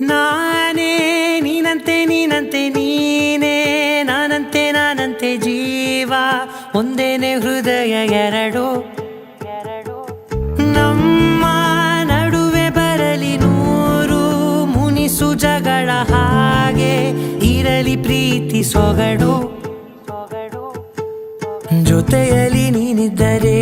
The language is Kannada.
ನಾನೇ ನೀನಂತೆ ನೀನಂತೆ ನೀನೇ ನಾನಂತೆ ನಾನಂತೆ ಜೀವ ಒಂದೇನೆ ಹೃದಯ ಎರಡು ನಮ್ಮ ನಡುವೆ ಬರಲಿ ನೂರು ಮುನಿಸು ಜಗಳ ಹಾಗೆ ಇರಲಿ ಪ್ರೀತಿ ಸೊಗಡು ಜೊತೆಯಲ್ಲಿ ನೀನಿದ್ದರೆ